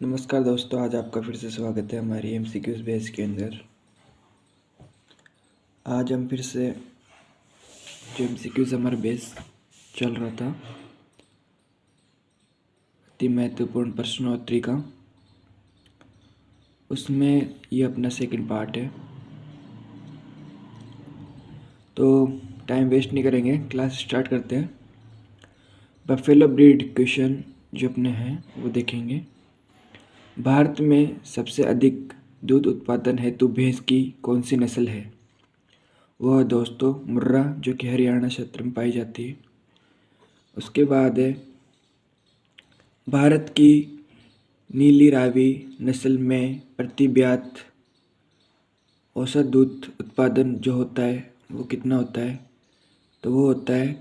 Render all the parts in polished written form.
नमस्कार दोस्तों, आज आपका फिर से स्वागत है हमारी एमसीक्यूज बेस के अंदर। आज हम फिर से जो एमसीक्यूज हमारा बेस चल रहा था अति महत्वपूर्ण प्रश्नोत्तरी का, उसमें ये अपना सेकंड पार्ट है। तो टाइम वेस्ट नहीं करेंगे, क्लास स्टार्ट करते हैं। बफेलो ब्रीड क्वेश्चन जो अपने हैं वो देखेंगे। भारत में सबसे अधिक दूध उत्पादन हेतु भैंस की कौन सी नस्ल है? वह दोस्तों मुर्रा, जो कि हरियाणा क्षेत्र में पाई जाती है। उसके बाद है भारत की नीली रावी नस्ल में प्रति ब्यात औसत दूध उत्पादन जो होता है वो कितना होता है? तो वो होता है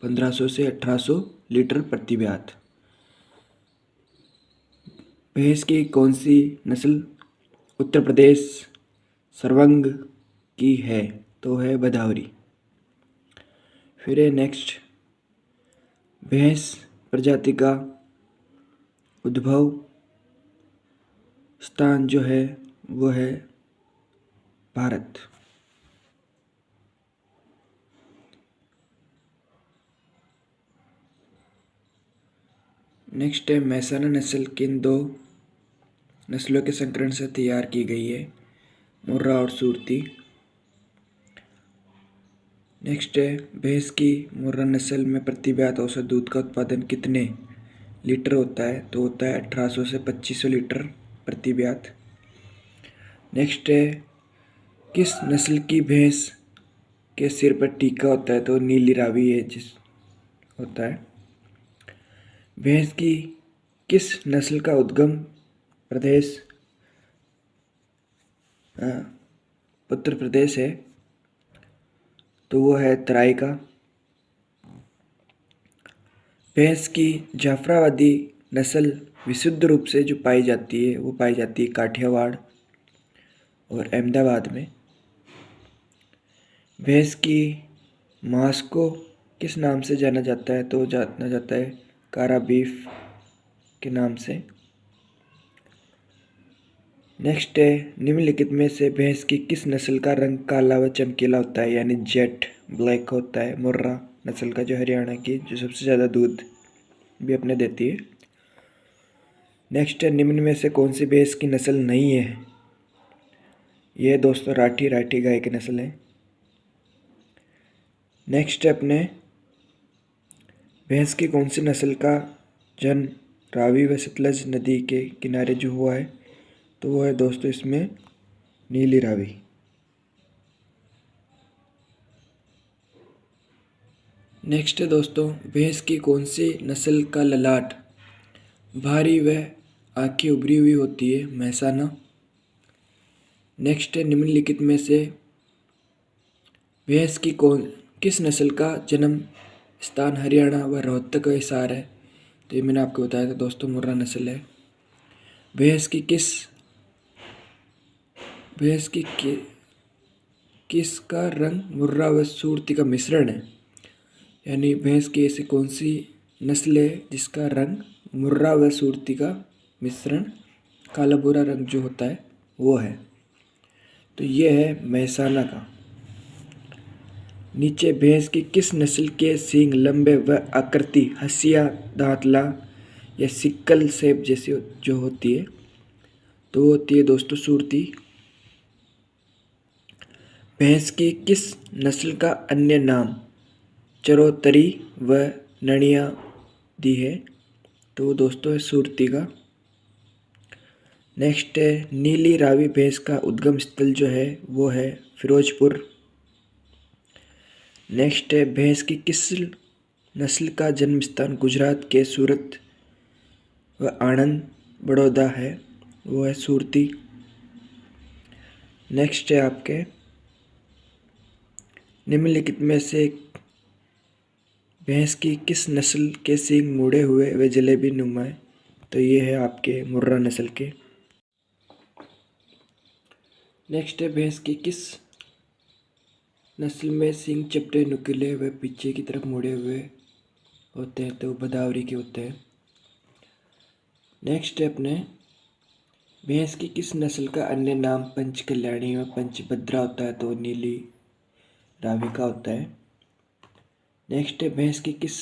1500 से 1800 लीटर प्रति ब्यात। भैंस की कौन सी नस्ल उत्तर प्रदेश सरवंग की है? तो है भदावरी। फिर है नेक्स्ट, भैंस प्रजाति का उद्भव स्थान जो है वो है भारत। नेक्स्ट है मैसाना नस्ल किन दो नस्लों के संकरण से तैयार की गई है? मुर्रा और सूरती। नेक्स्ट है भैंस की मुर्रा नस्ल में प्रति ब्यात औसत दूध का उत्पादन कितने लीटर होता है? तो होता है 1800 से 2500 लीटर प्रति ब्यात। नेक्स्ट है किस नस्ल की भैंस के सिर पर टीका होता है? तो नीली रावी है जिस होता है। भैंस की किस नस्ल का उद्गम प्रदेश उत्तर प्रदेश है? तो वो है तराई का। भैंस की जाफराबादी नस्ल विशुद्ध रूप से जो पाई जाती है वो पाई जाती है काठियावाड़ और अहमदाबाद में। भैंस की मांस को किस नाम से जाना जाता है? तो जाना जाता है कारा बीफ के नाम से। नेक्स्ट है निम्नलिखित में से भैंस की किस नस्ल का रंग काला व चमकीला होता है, यानी जेट ब्लैक होता है? मुर्रा नस्ल का, जो हरियाणा की जो सबसे ज़्यादा दूध भी अपने देती है। नेक्स्ट है निम्न में से कौन सी भैंस की नस्ल नहीं है? ये दोस्तों राठी गाय की नस्ल है। नेक्स्ट है अपने भैंस की कौन सी नस्ल का जन्म रावी व सतलज नदी के किनारे जो हुआ है? तो वो है दोस्तों इसमें नीली रावी। नेक्स्ट है दोस्तों भैंस की कौन सी नस्ल का ललाट भारी व आँखें उभरी हुई होती है? मैसाना। नेक्स्ट है निम्नलिखित में से भैंस की किस नस्ल का जन्म स्थान हरियाणा व रोहतक व हिसार है? तो ये मैंने आपको बताया था दोस्तों मुर्रा नस्ल है। भैंस की किसका रंग मुर्रा व सूरती का मिश्रण है? यानी भैंस की ऐसी कौन सी नस्ल है जिसका रंग मुर्रा व सूरती का मिश्रण काला भूरा रंग जो होता है वो है? तो ये है मैसाना का। नीचे भैंस की किस नस्ल के सींग लंबे व आकृति हंसिया दांतला या सिक्कल शेप जैसी जो होती है? तो वो होती है दोस्तों सूरती। भैंस की किस नस्ल का अन्य नाम चरोतरी व नणिया दी है? तो वो दोस्तों है सूरती का। नेक्स्ट है नीली रावी भैंस का उद्गम स्थल जो है वो है फिरोजपुर। नेक्स्ट है भैंस की किस नस्ल का जन्म स्थान गुजरात के सूरत व आणंद बड़ौदा है? वो है सूरती। नेक्स्ट है आपके निम्नलिखित में से भैंस की किस नस्ल के सींग मुड़े हुए व जलेबी नुमा है? तो ये है आपके मुर्रा नस्ल के। नेक्स्ट है भैंस की किस नस्ल में सींग चपटे नुकीले व पीछे की तरफ मुड़े हुए होते हैं? तो भदावरी के होते हैं। नेक्स्ट है अपने भैंस की किस नस्ल का अन्य नाम पंच कल्याणी व पंचभद्रा होता है? तो नीली रावी का होता है। नेक्स्ट है भैंस की किस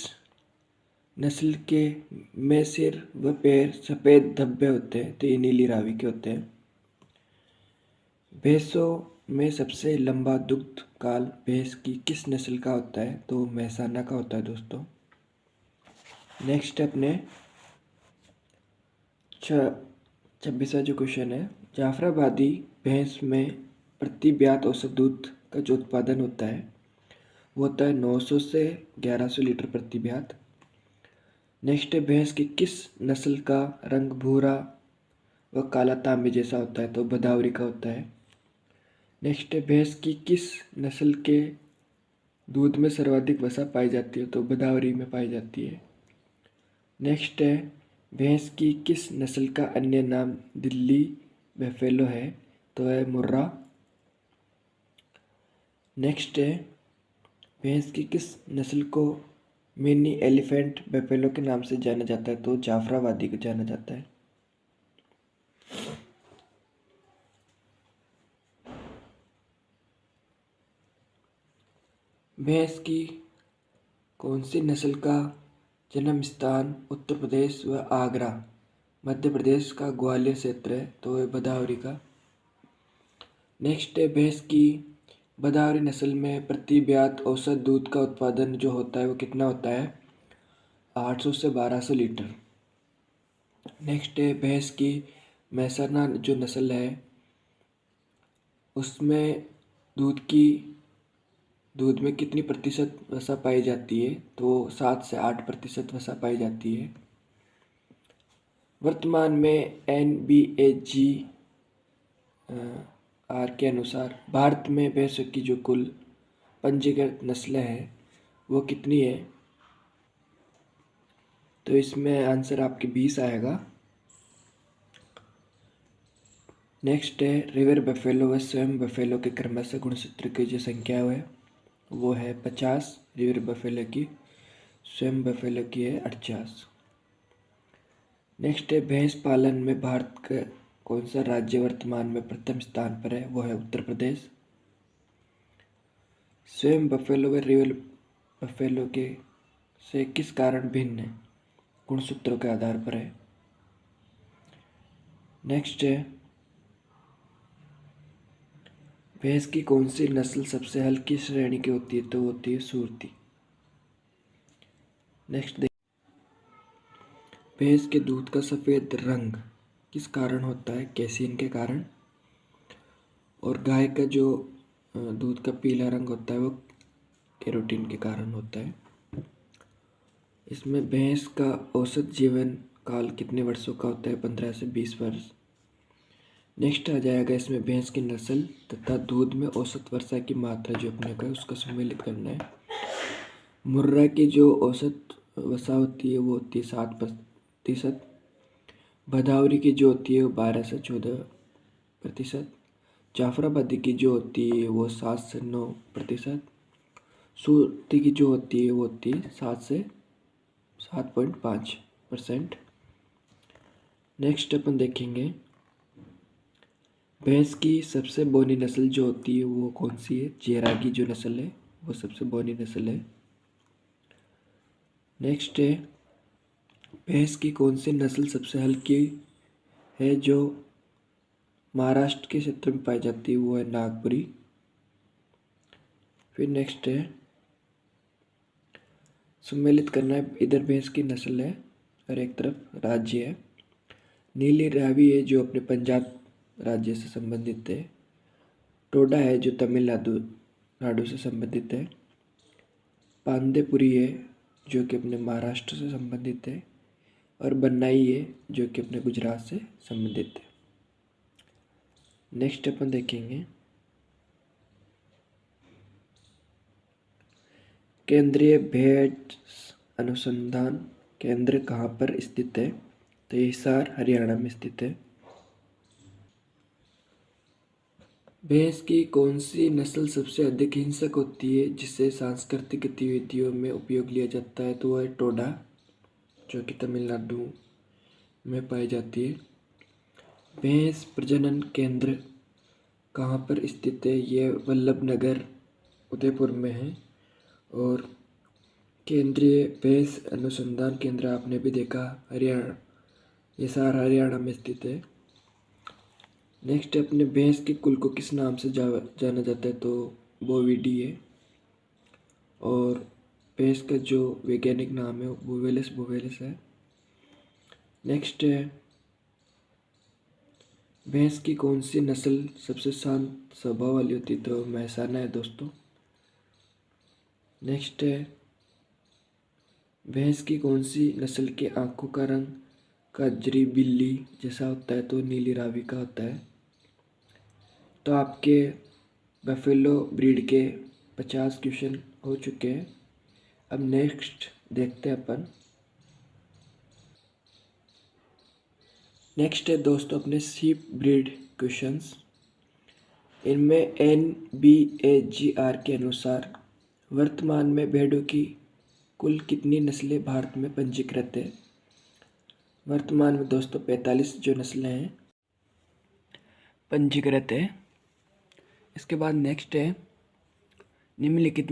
नस्ल के में सिर व पैर सफ़ेद धब्बे होते हैं? तो ये नीली रावी के होते हैं। भैंसों में सबसे लंबा दुग्ध काल भैंस की किस नस्ल का होता है? तो मेहसाना का होता है दोस्तों। नेक्स्ट अपने 26वां जो क्वेश्चन है, जाफराबादी भैंस में प्रति ब्यात औसत दूध का जो उत्पादन होता है वो होता है 900 से 1100 लीटर प्रति ब्यात। नेक्स्ट है भैंस की किस नस्ल का रंग भूरा व काला तांबे जैसा होता है? तो भदावरी का होता है। नेक्स्ट है भैंस की किस नस्ल के दूध में सर्वाधिक वसा पाई जाती है? तो भदावरी में पाई जाती है। नेक्स्ट है भैंस की किस नस्ल का अन्य नाम दिल्ली बफेलो है? तो है मुर्रा। नेक्स्ट है भैंस की किस नस्ल को मिनी एलिफेंट बफेलो के नाम से जाना जाता है? तो जाफराबादी को जाना जाता है। भैंस की कौन सी नस्ल का जन्म स्थान उत्तर प्रदेश व आगरा मध्य प्रदेश का ग्वालियर क्षेत्र है? तो है भदावरी का। नेक्स्ट है भैंस की भदावरी नस्ल में प्रति ब्यात औसत दूध का उत्पादन जो होता है वो कितना होता है? 800 से 1200 लीटर। नेक्स्ट है भैंस की मेहसाना जो नस्ल है उसमें दूध में कितनी प्रतिशत वसा पाई जाती है? तो 7 से 8% वसा पाई जाती है। वर्तमान में NBAG आर के अनुसार भारत में भैंसों की जो कुल पंजीकृत नस्लें हैं वो कितनी है? तो इसमें आंसर आपके 20 आएगा। नेक्स्ट है रिवर बफेलो व स्वयं बफेलो के क्रमशः गुणसूत्र की जो संख्या है वो है 50 रिवर बफेलो की, स्वयं बफेलो की है 48। नेक्स्ट है भैंस पालन में भारत का कौन सा राज्य वर्तमान में प्रथम स्थान पर है? वो है उत्तर प्रदेश। स्वयं बफेलो व रिवर बफेलो के से किस कारण भिन्न है? गुणसूत्रों के आधार पर है। नेक्स्ट है भैंस की कौन सी नस्ल सबसे हल्की श्रेणी की होती है? तो होती है सुरती। नेक्स्ट भैंस के दूध का सफ़ेद रंग किस कारण होता है? कैसीन के कारण। और गाय का जो दूध का पीला रंग होता है वो कैरोटीन के कारण होता है। इसमें भैंस का औसत जीवन काल कितने वर्षों का होता है? 15 से 20 वर्ष। नेक्स्ट आ जाएगा इसमें भैंस की नस्ल तथा दूध में औसत वर्षा की मात्रा जो अपने का उसका सम्मिलित करना है। मुर्रा की जो औसत वसा होती है वो होती है 7%। भदावरी की जो होती है वो 12 से 14%। जाफराबादी की जो होती है वो 7 से 9%। सूरती की जो होती है वो होती है 7 से 7.5%। नेक्स्ट अपन देखेंगे भैंस की सबसे बौनी नस्ल जो होती है वो कौन सी है? चेरागी जो नस्ल है वो सबसे बौनी नस्ल है। नेक्स्ट है भैंस की कौन सी नस्ल सबसे हल्की है जो महाराष्ट्र के क्षेत्र में पाई जाती है? वो है नागपुरी। फिर नेक्स्ट है सम्मिलित करना है, इधर भैंस की नस्ल है और एक तरफ राज्य है। नीली रावी है जो अपने पंजाब राज्य से संबंधित है। टोडा है जो तमिलनाडु से संबंधित है। पांदेपुरी है जो कि अपने महाराष्ट्र से संबंधित है। और बन्नाई है जो कि अपने गुजरात से संबंधित है। नेक्स्ट अपन देखेंगे केंद्रीय भेड़ अनुसंधान केंद्र कहाँ पर स्थित है? तो ये हिसार हरियाणा में स्थित है। भैंस की कौन सी नस्ल सबसे अधिक हिंसक होती है जिसे सांस्कृतिक गतिविधियों में उपयोग लिया जाता है? तो वह है टोडा जो कि तमिलनाडु में पाई जाती है। भैंस प्रजनन केंद्र कहाँ पर स्थित है? ये वल्लभ नगर उदयपुर में है। और केंद्रीय भैंस अनुसंधान केंद्र आपने भी देखा हरियाणा, ये सारा हरियाणा में स्थित है। नेक्स्ट है अपने भैंस के कुल को किस नाम से जाना जाता है? तो बोविडी है। और भैंस का जो वैज्ञानिक नाम है वो बोवेलिस बोवेलिस है। नेक्स्ट है भैंस की कौन सी नस्ल सबसे शांत स्वभाव वाली होती है? तो मेहसाना है दोस्तों। नेक्स्ट है भैंस की कौन सी नस्ल के आंखों का रंग काजरी बिल्ली जैसा होता है? तो नीली रावी का होता है। तो आपके बफेलो ब्रीड के 50 क्वेश्चन हो चुके हैं। अब नेक्स्ट देखते हैं अपन। नेक्स्ट है दोस्तों अपने शीप ब्रीड क्वेश्चंस। इनमें NBAGR के अनुसार वर्तमान में भेड़ों की कुल कितनी नस्लें भारत में पंजीकृत है? वर्तमान में दोस्तों 45 जो नस्लें हैं पंजीकृत है। इसके बाद नेक्स्ट है निम्नलिखित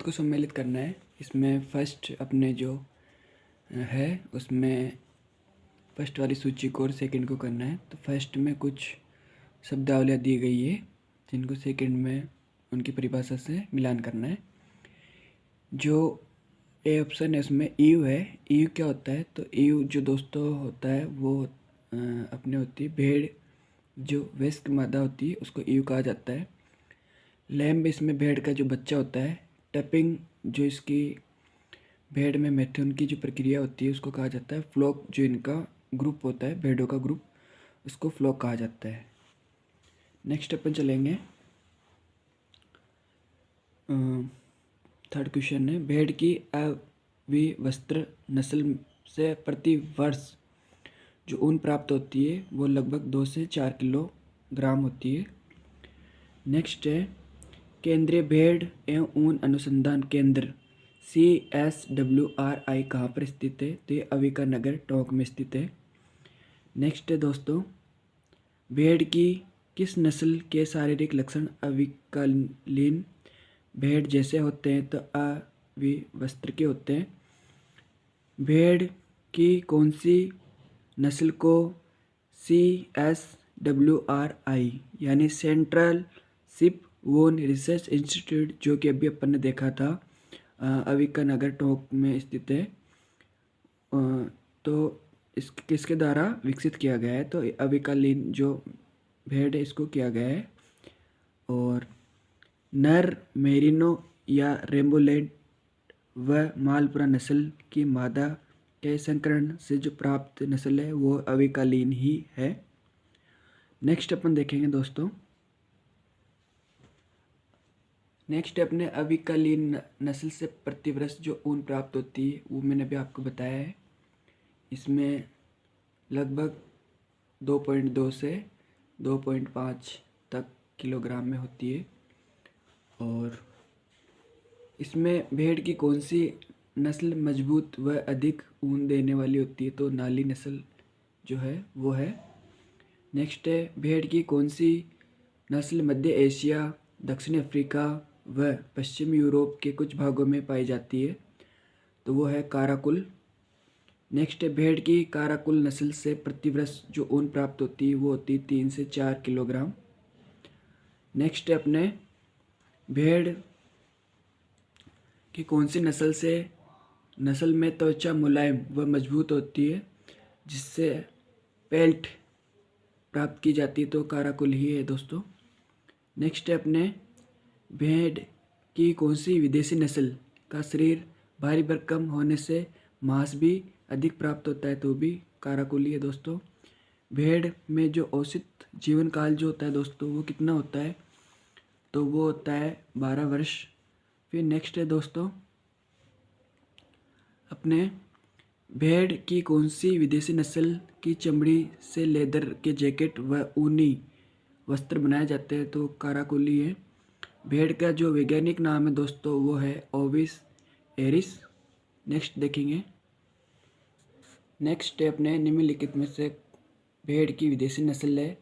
को सम्मिलित करना है। इसमें फर्स्ट अपने जो है उसमें फर्स्ट वाली सूची को और सेकंड को करना है। तो फर्स्ट में कुछ शब्दावलियाँ दी गई है जिनको सेकंड में उनकी परिभाषा से मिलान करना है। जो ए ऑप्शन है उसमें ईव है। ईव क्या होता है? तो ईव जो दोस्तों होता है वो अपने होती है भेड़, जो वयस्क मादा होती है उसको ईव कहा जाता है। लैम्ब इसमें भेड़ का जो बच्चा होता है। टपिंग जो इसकी भेड़ में मैथुन की जो प्रक्रिया होती है उसको कहा जाता है। फ्लॉक जो इनका ग्रुप होता है भेड़ों का ग्रुप, उसको फ्लॉक कहा जाता है। नेक्स्ट अपन चलेंगे थर्ड क्वेश्चन है भेड़ की अविवस्त्र नस्ल से प्रति वर्ष जो ऊन प्राप्त होती है वो लगभग 2 से 4 किलोग्राम होती है। नेक्स्ट है केंद्रीय भेड़ एवं ऊन अनुसंधान केंद्र CSWRI कहाँ पर स्थित है? तो ये अविका नगर टोंक में स्थित है। नेक्स्ट है दोस्तों भेड़ की किस नस्ल के शारीरिक लक्षण अविकलीन भेड़ जैसे होते हैं? तो अविवस्त्र के होते हैं। भेड़ की कौन सी नस्ल को CSWRI यानी सेंट्रल शिप वोन रिसर्च इंस्टीट्यूट, जो कि अभी अपन ने देखा था अविका नगर टोंक में स्थित है, तो किसके द्वारा विकसित किया गया है? तो अविकलीन जो भेड़ है इसको किया गया है। और नर मेरिनो या रेम्बोलेट व मालपुरा नस्ल की मादा के संकरण से जो प्राप्त नस्ल है वो अविकलीन ही है। नेक्स्ट अपन देखेंगे दोस्तों नेक्स्ट अपने अविकलीन नस्ल से प्रतिवर्ष जो ऊन प्राप्त होती है वो मैंने भी आपको बताया है। इसमें लगभग 2.2 से 2.5 तक किलोग्राम में होती है। और इसमें भेड़ की कौन सी नस्ल मजबूत व अधिक ऊन देने वाली होती है? तो नाली नस्ल जो है वो है। नेक्स्ट है भेड़ की कौन सी नस्ल मध्य एशिया, दक्षिण अफ्रीका व पश्चिम यूरोप के कुछ भागों में पाई जाती है? तो वो है काराकुल। नेक्स्ट है भेड़ की काराकुल नस्ल से प्रतिवर्ष जो ऊन प्राप्त होती है वो होती है 3 से 4 किलोग्राम। नेक्स्ट है अपने भेड़ की कौन सी नस्ल में त्वचा मुलायम व मजबूत होती है जिससे पेल्ट प्राप्त की जाती है? तो काराकुल ही है दोस्तों। नेक्स्ट है अपने भेड़ की कौन सी विदेशी नस्ल का शरीर भारी भरकम होने से मांस भी अधिक प्राप्त होता है? तो भी काराकुल ही है दोस्तों। भेड़ में जो औसत जीवन काल जो होता है दोस्तों वो कितना होता है? तो वो होता है 12 वर्ष। फिर नेक्स्ट है दोस्तों अपने भेड़ की कौन सी विदेशी नस्ल की चमड़ी से लेदर के जैकेट व ऊनी वस्त्र बनाए जाते हैं? तो काराकुली है। भेड़ का जो वैज्ञानिक नाम है दोस्तों वो है ओविस एरिस। नेक्स्ट देखेंगे नेक्स्ट स्टेप ने निम्नलिखित में से भेड़ की विदेशी नस्ल है,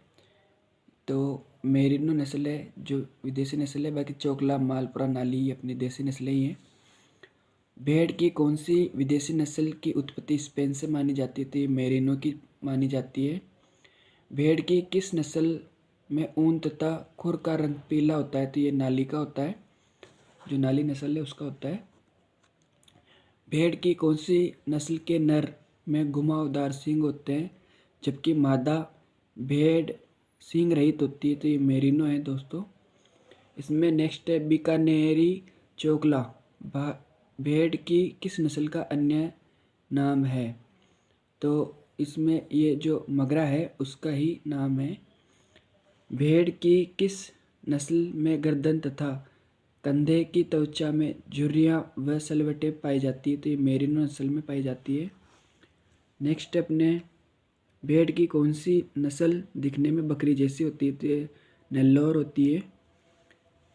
तो मेरिनो नस्ल है जो विदेशी नस्ल है, बाकी चोकला, मालपुरा, नाली ये अपनी देसी नस्लें ही हैं। भेड़ की कौन सी विदेशी नस्ल की उत्पत्ति स्पेन से मानी जाती है, तो ये मेरिनो की मानी जाती है। भेड़ की किस नस्ल में ऊन तथा खुर का रंग पीला होता है, तो ये नाली का होता है, जो नाली नस्ल है उसका होता है। भेड़ की कौन सी नस्ल के नर में घुमावदार सींग होते हैं जबकि मादा भेड़ सींग रहित होती है, तो ये मेरिनो है दोस्तों। इसमें नेक्स्ट है बीकानेरी चोकला भेड़ की किस नस्ल का अन्य नाम है, तो इसमें ये जो मगरा है उसका ही नाम है। भेड़ की किस नस्ल में गर्दन तथा कंधे की त्वचा में झुर्रियाँ व सलवटें पाई जाती है, तो ये मेरिनो नस्ल में पाई जाती है। नेक्स्ट अपने भेड़ की कौन सी नस्ल दिखने में बकरी जैसी होती है, तो ये नेल्लोर होती है।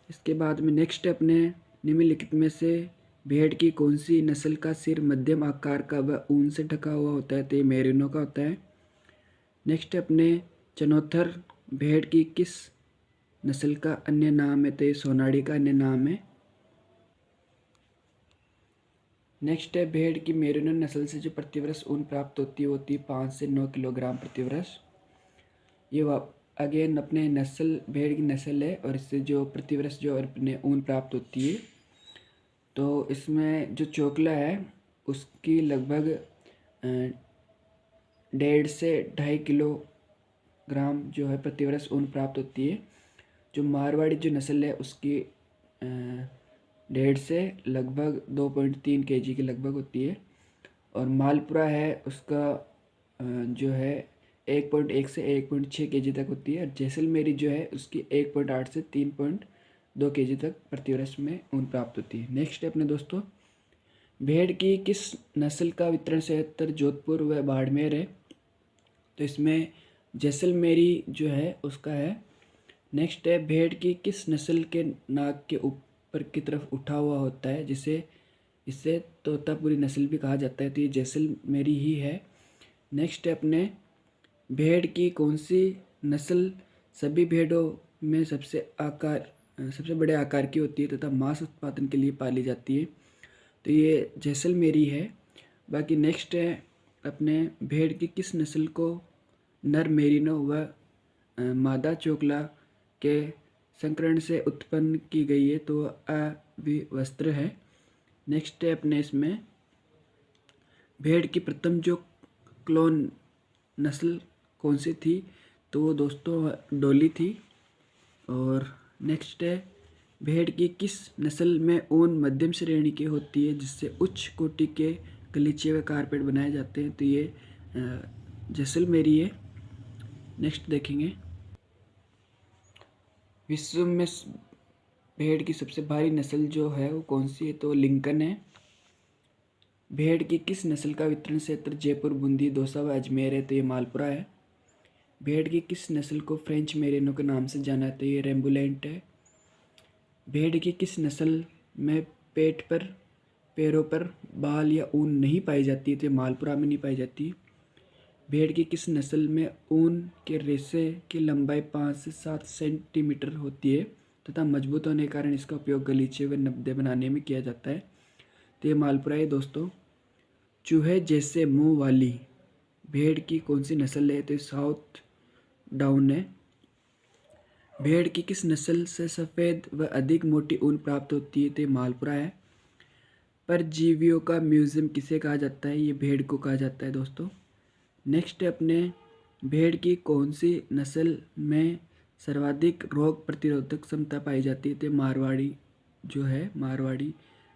इसके बाद में नेक्स्ट अपने निम्नलिखित में से भेड़ की कौन सी नस्ल का सिर मध्यम आकार का व ऊन से ढका हुआ होता है, तो ये मेरिनो का होता है। नेक्स्ट अपने चनोथर भेड़ की किस नस्ल का अन्य नाम है, तो ये सोनाड़ी का अन्य नाम है। नेक्स्ट है भेड़ की मेरिनो नस्ल से जो प्रतिवर्ष ऊन प्राप्त होती है वो होती है 5 से 9 किलोग्राम प्रतिवर्ष। ये अगेन अपने नस्ल भेड़ की नस्ल है और इससे जो प्रतिवर्ष जो अपने ऊन प्राप्त होती है, तो इसमें जो चोकला है उसकी लगभग 1.5 से 2.5 किलोग्राम जो है प्रतिवर्ष ऊन प्राप्त होती है। जो मारवाड़ी जो नस्ल है उसकी 1.5 से लगभग 2.3 kg के लगभग होती है। और मालपुरा है उसका जो है 1.1 से 1.6 kg तक होती है। और जैसलमेरी जो है उसकी 1.8 से 3.2 kg तक प्रतिवर्ष में ऊन प्राप्त होती है। नेक्स्ट है अपने दोस्तों भेड़ की किस नस्ल का वितरण क्षेत्र जोधपुर व बाड़मेर है, तो इसमें जैसलमेरी जो है उसका है। नेक्स्ट है भेड़ की किस नस्ल के नाक के ऊपर की तरफ उठा हुआ होता है जिसे इसे तोतापुरी नस्ल भी कहा जाता है, तो ये जैसलमेरी ही है। नेक्स्ट है अपने भेड़ की कौन सी नस्ल सभी भेड़ों में सबसे बड़े आकार की होती है तथा मांस उत्पादन के लिए पाली जाती है, तो ये जैसलमेरी है। बाकी नेक्स्ट है अपने भेड़ की किस नस्ल को नर मेरिनो व मादा चोकला के संकरण से उत्पन्न की गई है, तो अविवस्त्र है। नेक्स्ट है अपने इसमें भेड़ की प्रथम जो क्लोन नस्ल कौन सी थी, तो वो दोस्तों डोली थी। और नेक्स्ट है भेड़ की किस नस्ल में ऊन मध्यम श्रेणी की होती है जिससे उच्च कोटि के गलीचे व कारपेट बनाए जाते हैं, तो ये जैसलमेरी है। नेक्स्ट देखेंगे विश्व में भेड़ की सबसे भारी नस्ल जो है वो कौन सी है, तो लिंकन है। भेड़ की किस नस्ल का वितरण क्षेत्र जयपुर, बूंदी, दौसा व अजमेर है, तो ये मालपुरा है। भेड़ की किस नस्ल को फ्रेंच मेरिनो के नाम से जाना है, तो ये रेम्बुलेंट है। भेड़ की किस नस्ल में पेट पर पैरों पर बाल या ऊन नहीं पाई जाती है, तो ये मालपुरा में नहीं पाई जाती। भेड़ की किस नस्ल में ऊन के रेशे की लंबाई 5 से 7 सेंटीमीटर होती है तथा मजबूत होने के कारण इसका उपयोग गलीचे व नब्दे बनाने में किया जाता है, तो ये मालपुरा है दोस्तों। चूहे जैसे मुंह वाली भेड़ की कौन सी नस्ल है, तो साउथ डाउन है। भेड़ की किस नस्ल से सफ़ेद व अधिक मोटी ऊन प्राप्त होती है, तो ये मालपुरा है। परजीवियों का म्यूजियम किसे कहा जाता है, ये भेड़ को कहा जाता है दोस्तों। नेक्स्ट है अपने भेड़ की कौन सी नस्ल में सर्वाधिक रोग प्रतिरोधक क्षमता पाई जाती है, तो मारवाड़ी जो है मारवाड़ी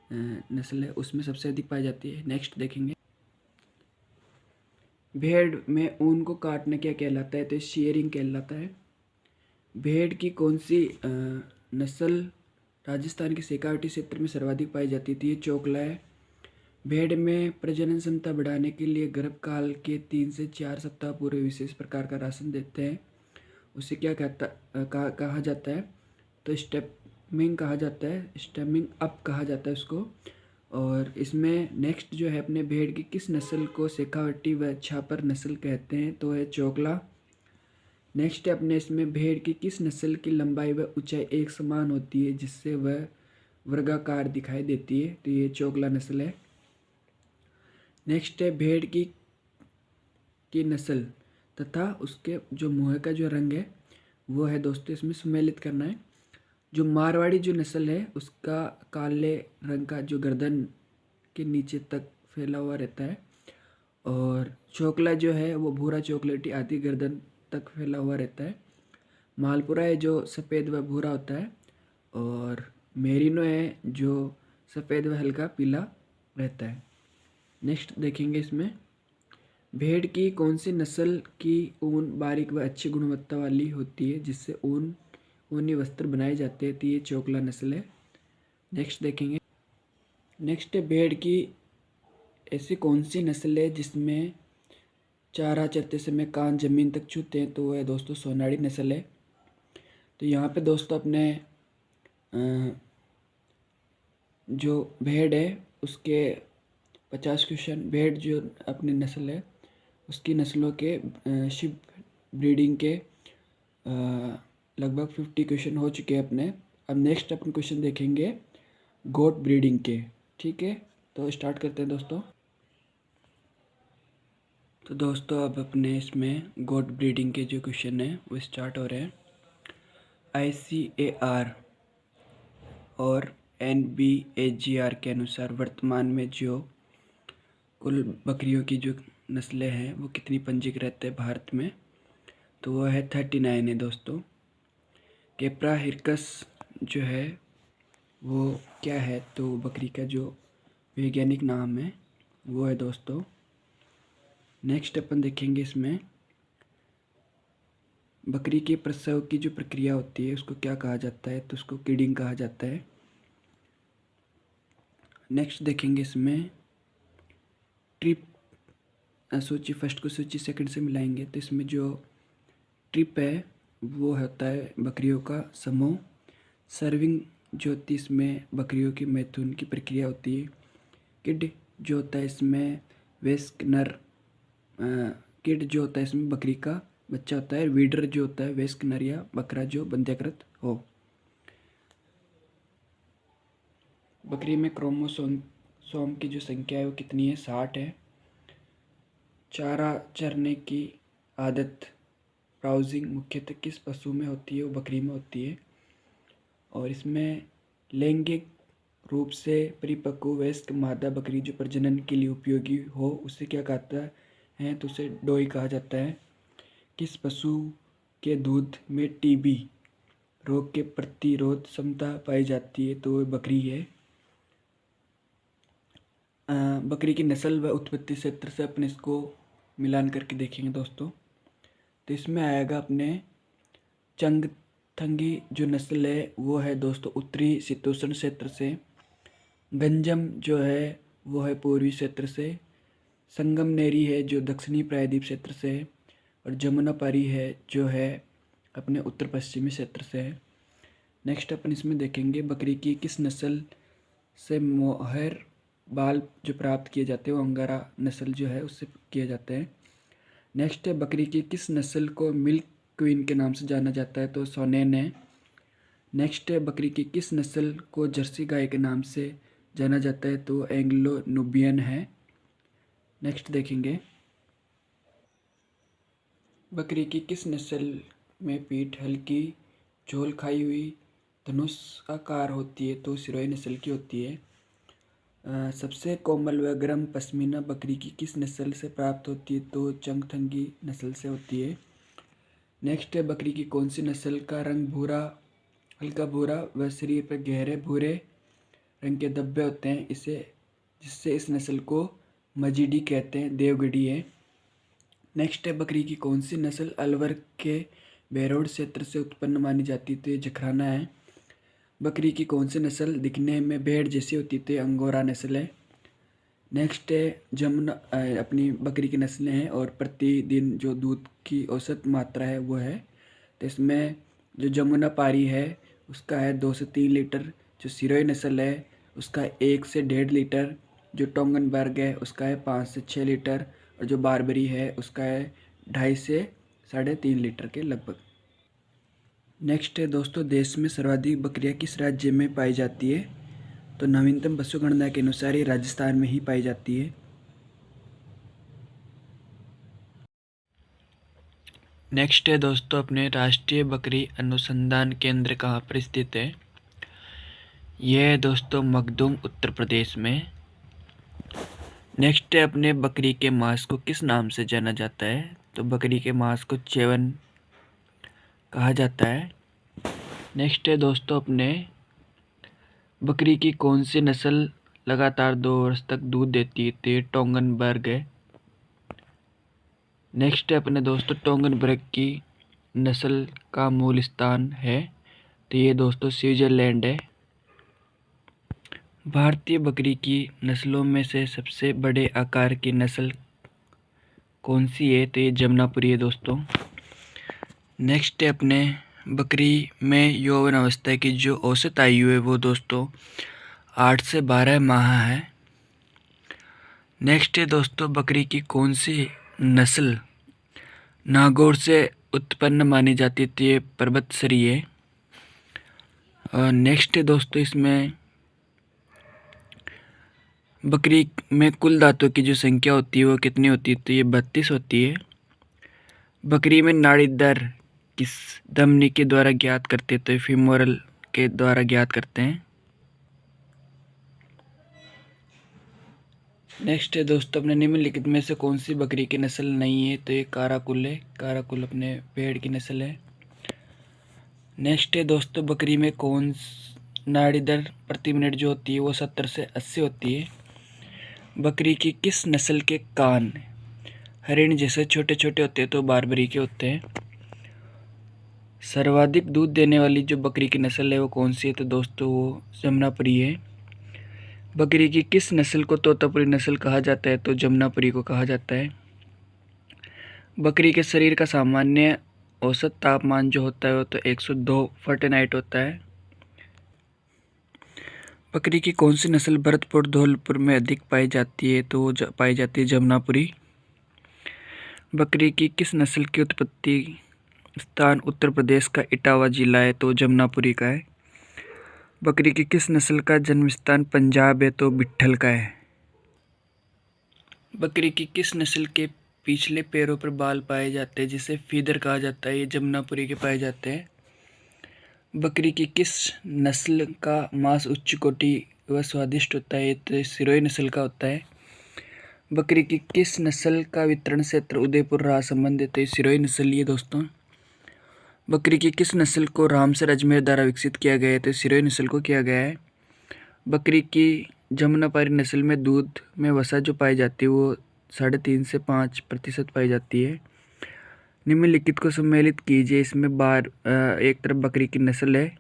नस्ल है उसमें सबसे अधिक पाई जाती है। नेक्स्ट देखेंगे भेड़ में ऊन को काटना क्या कहलाता है, तो शेयरिंग कहलाता है। भेड़ की कौन सी नस्ल राजस्थान के शेखावटी क्षेत्र में सर्वाधिक पाई जाती थी, ये चोकला है। भेड़ में प्रजनन क्षमता बढ़ाने के लिए गर्भकाल के 3 से 4 सप्ताह पूर्व विशेष प्रकार का राशन देते हैं, उसे क्या कहा जाता है, तो स्टेमिंग कहा जाता है, स्टेमिंग अप कहा जाता है उसको। और इसमें नेक्स्ट जो है अपने भेड़ की किस नस्ल को शेखावटी व छापर नस्ल कहते हैं, तो है चोकला। नेक्स्ट है अपने इसमें भेड़ की किस नस्ल की लंबाई व ऊंचाई एक समान होती है जिससे वह वर्गाकार दिखाई देती है, तो ये चोकला नस्ल है। नेक्स्ट है भेड़ की नस्ल तथा उसके जो मुँह का जो रंग है वो है दोस्तों इसमें सम्मिलित करना है। जो मारवाड़ी जो नस्ल है उसका काले रंग का जो गर्दन के नीचे तक फैला हुआ रहता है, और चोकला जो है वो भूरा चॉकलेटी आधी गर्दन तक फैला हुआ रहता है। मालपुरा है जो सफ़ेद व भूरा होता है, और मेरिनो है जो सफ़ेद व हल्का पीला रहता है। नेक्स्ट देखेंगे इसमें भेड़ की कौन सी नस्ल की ऊन बारीक व अच्छी गुणवत्ता वाली होती है जिससे ऊनी वस्त्र बनाए जाते हैं, तो ये चोकला नस्ल है। नेक्स्ट देखेंगे, नेक्स्ट है भेड़ की ऐसी कौन सी नस्ल है जिसमें चारा चरते समय कान जमीन तक छूते हैं, तो वह है दोस्तों सोनाड़ी नस्ल है। तो यहाँ पे दोस्तों अपने जो भेड़ है उसके 50 क्वेश्चन, भेड़ जो अपनी नस्ल है उसकी नस्लों के शिप ब्रीडिंग के लगभग 50 क्वेश्चन हो चुके हैं अपने। अब नेक्स्ट अपन क्वेश्चन देखेंगे गोट ब्रीडिंग के। ठीक है, तो स्टार्ट करते हैं दोस्तों। तो दोस्तों अब अपने इसमें गोट ब्रीडिंग के जो क्वेश्चन हैं वो स्टार्ट हो रहे हैं। ICAR और NBAGR के अनुसार वर्तमान में जो कुल बकरियों की जो नस्लें हैं वो कितनी पंजीकृत है भारत में, तो वो है 39 है दोस्तों। केप्रा हिरकस जो है वो क्या है, तो बकरी का जो वैज्ञानिक नाम है वो है दोस्तों। नेक्स्ट अपन देखेंगे इसमें बकरी के प्रसव की जो प्रक्रिया होती है उसको क्या कहा जाता है, तो उसको किडिंग कहा जाता है। नेक्स्ट देखेंगे इसमें ट्रिप सूची, फर्स्ट को सूची सेकंड से मिलाएंगे, तो इसमें जो ट्रिप है वो होता है बकरियों का समूह। सर्विंग जो होती है इसमें बकरियों की मैथुन की प्रक्रिया होती है। किड जो होता है इसमें वयस्क नर किड जो होता है इसमें बकरी का बच्चा होता है। वीडर जो होता है वयस्क नर या बकरा जो बंध्याकृत हो। बकरी में क्रोमोसोम की जो संख्या है वो कितनी है, 60 है। चारा चरने की आदत ब्राउजिंग मुख्यतः किस पशु में होती है, वो बकरी में होती है। और इसमें लैंगिक रूप से परिपक्व वयस्क मादा बकरी जो प्रजनन के लिए उपयोगी हो उसे क्या कहता है, तो उसे डोई कहा जाता है। किस पशु के दूध में TB रोग के प्रतिरोध क्षमता पाई जाती है, तो वह बकरी है। बकरी की नस्ल व उत्पत्ति क्षेत्र से अपने इसको मिलान करके देखेंगे दोस्तों, तो इसमें आएगा अपने चंगथंगी जो नस्ल है वो है दोस्तों उत्तरी शीतोष्ण क्षेत्र से। गंजम जो है वो है पूर्वी क्षेत्र से। संगमनेरी है जो दक्षिणी प्रायद्वीप क्षेत्र से है। और जमुनापारी है जो है अपने उत्तर पश्चिमी क्षेत्र से है। नेक्स्ट अपन इसमें देखेंगे बकरी की किस नस्ल से मोहर बाल जो प्राप्त किए जाते हैं वो अंगारा नस्ल जो है उससे किया जाता है। नेक्स्ट है बकरी की किस नस्ल को मिल्क क्वीन के नाम से जाना जाता है, तो सोनेन है। नेक्स्ट है बकरी की किस नस्ल को जर्सी गाय के नाम से जाना जाता है, तो एंग्लो नुबियन है। नेक्स्ट देखेंगे बकरी की किस नस्ल में पीठ हल्की झोल खाई हुई धनुष आकार होती है, तो सिरोही नस्ल की होती है। सबसे कोमल व गर्म पश्मीना बकरी की किस नस्ल से प्राप्त होती है, तो चंगथंगी नस्ल से होती है। नेक्स्ट है बकरी की कौन सी नस्ल का रंग भूरा हल्का भूरा व शरीर पर गहरे भूरे रंग के धब्बे होते हैं, जिससे इस नस्ल को मजीडी कहते हैं, देवगढ़ी है। नेक्स्ट है बकरी की कौन सी नस्ल अलवर के बेरोड क्षेत्र से उत्पन्न मानी जाती है, तो ये जखराना है। बकरी की कौन सी नस्ल दिखने में भेड़ जैसी होती है, तो अंगोरा नस्ल है। नेक्स्ट है जमुना अपनी बकरी की नस्लें हैं और प्रतिदिन जो दूध की औसत मात्रा है वो है, तो इसमें जो जमुना पारी है उसका है 2 से 3 लीटर। जो सिरोही नस्ल है उसका 1 से 1.5 लीटर। जो टोंगनबर्ग है उसका है 5 से 6 लीटर। और जो बारबरी है उसका है 2.5 से 3.5 लीटर के लगभग। नेक्स्ट है दोस्तों, देश में सर्वाधिक बकरियां किस राज्य में पाई जाती है? तो नवीनतम पशु गणना के अनुसार ये राजस्थान में ही पाई जाती है। नेक्स्ट है दोस्तों, अपने राष्ट्रीय बकरी अनुसंधान केंद्र कहाँ पर स्थित है? यह है दोस्तों मखदूम, उत्तर प्रदेश में। नेक्स्ट है, अपने बकरी के मांस को किस नाम से जाना जाता है? तो बकरी के मांस को चेवन कहा जाता है। नेक्स्ट है दोस्तों, अपने बकरी की कौन सी नस्ल लगातार 2 वर्ष तक दूध देती है? तो ये टोंगनबर्ग है। नेक्स्ट है अपने दोस्तों, टोंगनबर्ग की नस्ल का मूल स्थान है? तो ये दोस्तों स्विट्जरलैंड है। भारतीय बकरी की नस्लों में से सबसे बड़े आकार की नस्ल कौन सी है? तो ये जमनापुरी है दोस्तों। नेक्स्ट है, अपने बकरी में यौवन अवस्था की जो औसत आयु है वो दोस्तों 8 से 12 माह है। नेक्स्ट है दोस्तों, बकरी की कौन सी नस्ल नागौर से उत्पन्न मानी जाती है? तो ये पर्वतसरी है। और नेक्स्ट है दोस्तों, इसमें बकरी में कुल दांतों की जो संख्या होती है वो कितनी होती है? तो ये 32 होती है। बकरी में नाड़ी दर किस धमनी के द्वारा ज्ञात करते हैं? तो फीमोरल के द्वारा ज्ञात करते हैं। नेक्स्ट है दोस्तों, अपने निम्नलिखित में से कौन सी बकरी की नस्ल नहीं है? तो ये काराकुल है। काराकुल अपने पेड़ की नस्ल है। नेक्स्ट है दोस्तों, बकरी में कौन नाड़ी दर प्रति मिनट जो होती है वो 70 से 80 होती है। बकरी की किस नस्ल के कान हरिण जैसे छोटे छोटे होते हैं? तो बारबरी के होते हैं। सर्वाधिक दूध देने वाली जो बकरी की नस्ल है वो कौन सी है? तो दोस्तों वो जमनापुरी है। बकरी की किस नस्ल को तोतापुरी नस्ल कहा जाता है? तो जमनापुरी को कहा जाता है। बकरी के शरीर का सामान्य औसत तापमान जो होता है वो तो 102 फ़ारेनहाइट होता है। बकरी की कौन सी नस्ल भरतपुर धौलपुर में अधिक पाई जाती है? तो वो पाई जाती है जमनापुरी। बकरी की किस नस्ल की उत्पत्ति स्थान उत्तर प्रदेश का इटावा जिला है? तो जमनापुरी का है। बकरी की किस नस्ल का जन्म स्थान पंजाब है? तो बिट्ठल का है। बकरी की किस नस्ल के पिछले पैरों पर बाल पाए जाते हैं जिसे फीदर कहा जाता है? ये जमनापुरी के पाए जाते हैं। बकरी की किस नस्ल का मांस उच्च कोटि व स्वादिष्ट होता है? तो सिरोही नस्ल का होता है। बकरी की किस नस्ल का वितरण क्षेत्र उदयपुर राजसमंद है? तो सिरोही नस्ल ये दोस्तों। बकरी की किस नस्ल को रामसर अजमेर द्वारा विकसित किया गया है? तो सिरोही नस्ल को किया गया है। बकरी की जमुनापारी नस्ल में दूध में वसा जो पाई जाती है वो 3.5 से 5% पाई जाती है। निम्नलिखित को सम्मिलित कीजिए। इसमें एक तरफ बकरी की नस्ल है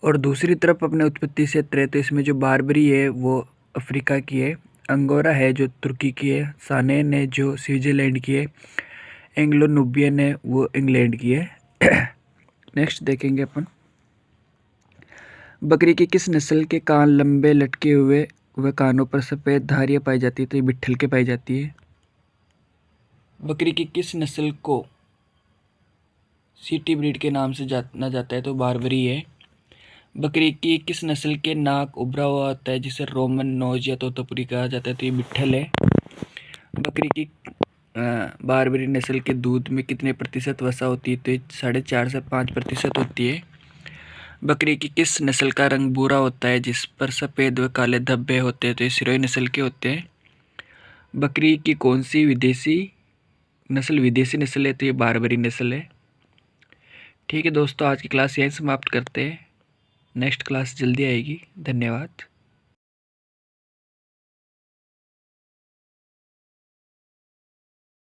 और दूसरी तरफ अपने उत्पत्ति क्षेत्र है। तो इसमें जो बारबरी है वो अफ्रीका की है, अंगोरा है जो तुर्की की है, सानेन है जो स्विट्जरलैंड की है, एंग्लो नुबियन है वो इंग्लैंड की है। नेक्स्ट देखेंगे अपन, बकरी की किस नस्ल के कान लंबे लटके हुए व कानों पर सफ़ेद धारियाँ पाई जाती है? तो ये बिट्ठल के पाई जाती है। बकरी की किस नस्ल को सिटी ब्रीड के नाम से जाना जाता है? तो बारबरी है। बकरी की किस नस्ल के नाक उभरा हुआ होता है जिसे रोमन नोज या तोतापुरी कहा जाता है? तो ये बिट्ठल है। बकरी की बारबरी नस्ल के दूध में कितने प्रतिशत वसा होती है? तो ये 4.5 से 5% होती है। बकरी की किस नस्ल का रंग भूरा होता है जिस पर सफ़ेद व काले धब्बे होते हैं? तो ये सिरोही नस्ल के होते हैं। बकरी की कौन सी विदेशी नस्ल है? तो ये बारबरी नस्ल है। ठीक है दोस्तों, आज की क्लास यहीं समाप्त करते हैं। नेक्स्ट क्लास जल्दी आएगी। धन्यवाद।